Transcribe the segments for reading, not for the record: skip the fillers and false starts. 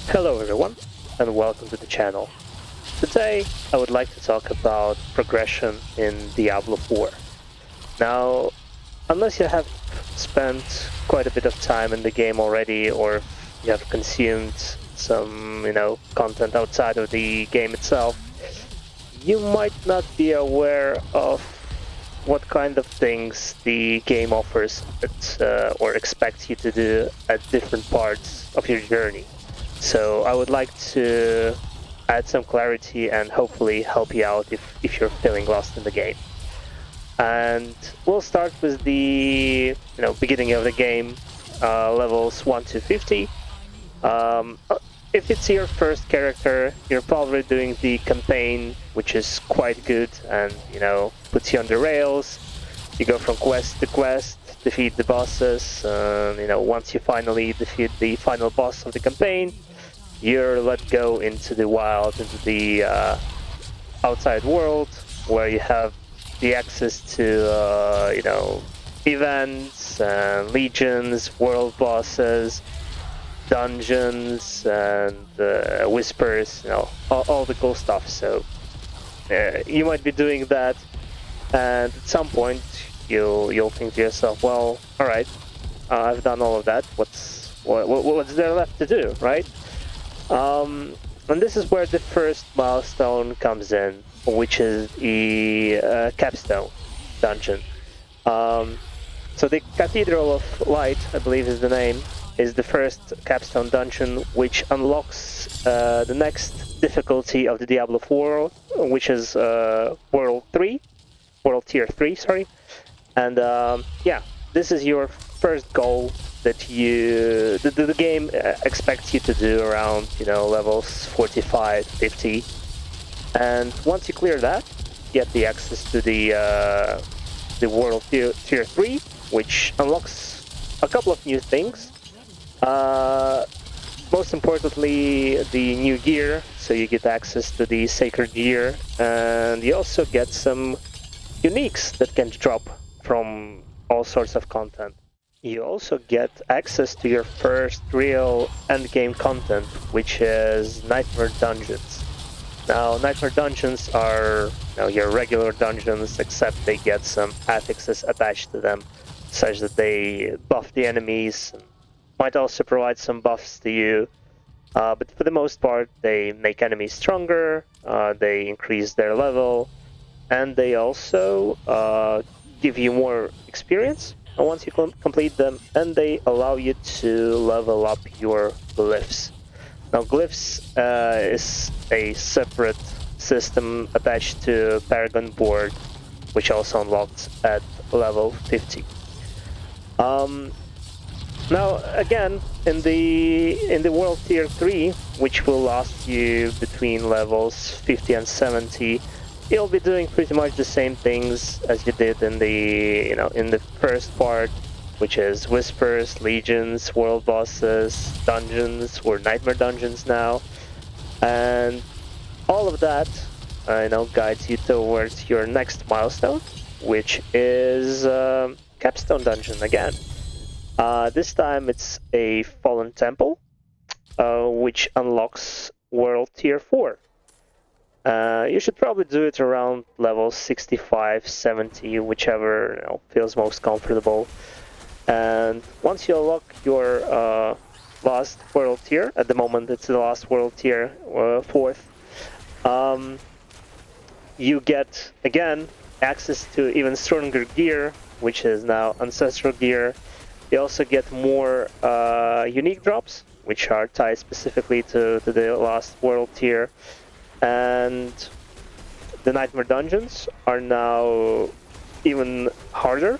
Hello everyone, and welcome to the channel. Today I would like to talk about progression in Diablo 4. Now, unless you have spent quite a bit of time in the game already, or you have consumed some, content outside of the game itself, you might not be aware of what kind of things the game offers or expects you to do at different parts of your journey. So I would like to add some clarity and hopefully help you out if you're feeling lost in the game. And we'll start with the beginning of the game, levels 1 to 50. If it's your first character, you're probably doing the campaign, which is quite good and puts you on the rails. You go from quest to quest, defeat the bosses. Once you finally defeat the final boss of the campaign, you're let go into the wild, into the outside world, where you have the access to events and legions, world bosses, dungeons, and whispers, all the cool stuff. So you might be doing that, and at some point you'll think to yourself, well, all right, I've done all of that. What's there left to do, right? And this is where the first milestone comes in, which is the capstone dungeon. So the Cathedral of Light, I believe is the name, is the first capstone dungeon, which unlocks the next difficulty of the Diablo 4, which is World Tier 3, sorry. And yeah, this is your first goal that the game expects you to do around levels 45, 50. And once you clear that, you get the access to the World Tier 3, which unlocks a couple of new things. Most importantly, the new gear, so you get access to the sacred gear, and you also get some uniques that can drop from all sorts of content. You also get access to your first real endgame content, which is Nightmare Dungeons. Now, Nightmare Dungeons are your regular dungeons, except they get some affixes attached to them, such that they buff the enemies, and might also provide some buffs to you. But for the most part, they make enemies stronger, they increase their level, and they also give you more experience once you complete them, and they allow you to level up your glyphs. Now, glyphs is a separate system attached to Paragon board, which also unlocked at level 50. Now, again, in the World Tier 3, which will last you between levels 50 and 70, you'll be doing pretty much the same things as you did in the first part, which is whispers, legions, world bosses, dungeons, or nightmare dungeons now, and all of that guides you towards your next milestone, which is capstone dungeon again. This time it's a fallen temple, which unlocks World Tier 4. You should probably do it around level 65, 70, whichever feels most comfortable. And once you unlock your last world tier, at the moment it's the last world tier, 4th, you get, again, access to even stronger gear, which is now ancestral gear. You also get more unique drops, which are tied specifically to the last world tier. And the Nightmare Dungeons are now even harder.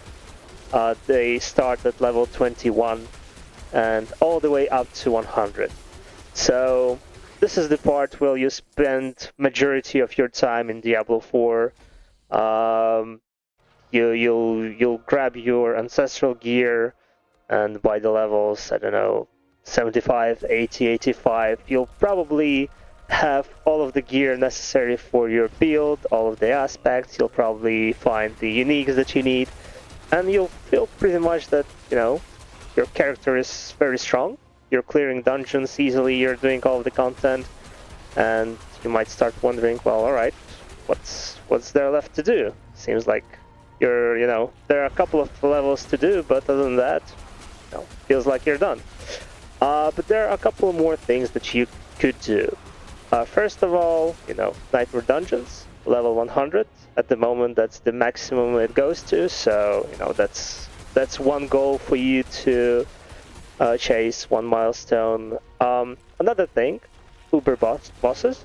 They start at level 21 and all the way up to 100. So this is the part where you spend majority of your time in Diablo 4. You'll grab your ancestral gear, and by the levels, I don't know, 75, 80, 85, you'll probably have all of the gear necessary for your build, all of the aspects. You'll probably find the uniques that you need, and you'll feel pretty much that your character is very strong. you're clearing dungeons easily, you're doing all of the content, and you might start wondering, well, alright, what's there left to do? Seems like you're, there are a couple of levels to do, but other than that, feels like you're done. But there are a couple more things that you could do. First of all, Nightmare Dungeons, level 100. At the moment, that's the maximum it goes to, so, that's one goal for you to chase, one milestone. Another thing, Uber bosses.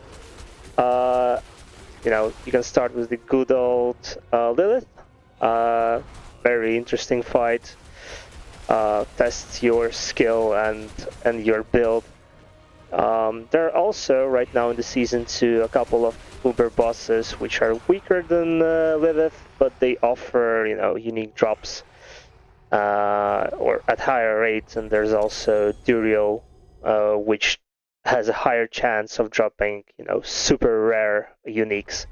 You can start with the good old Lilith. Very interesting fight. Tests your skill and your build. There are also, right now in the Season 2, a couple of Uber bosses which are weaker than Lilith, but they offer, unique drops or at higher rates, and there's also Duriel, which has a higher chance of dropping, super rare uniques.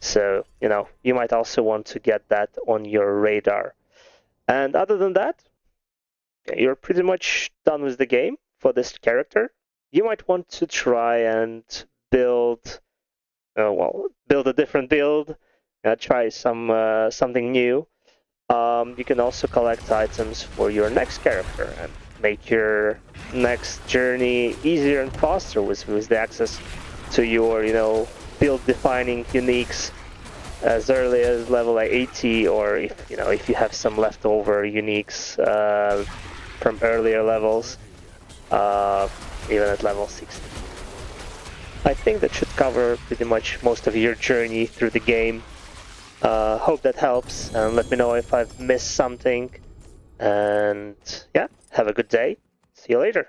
So, you might also want to get that on your radar. And other than that, you're pretty much done with the game for this character. You might want to try and build, build a different build, try something new. You can also collect items for your next character and make your next journey easier and faster with the access to your, build-defining uniques as early as level 80, or if you have some leftover uniques from earlier levels, even at level 60. I think that should cover pretty much most of your journey through the game. Hope that helps, and let me know if I've missed something. And yeah, have a good day. See you later.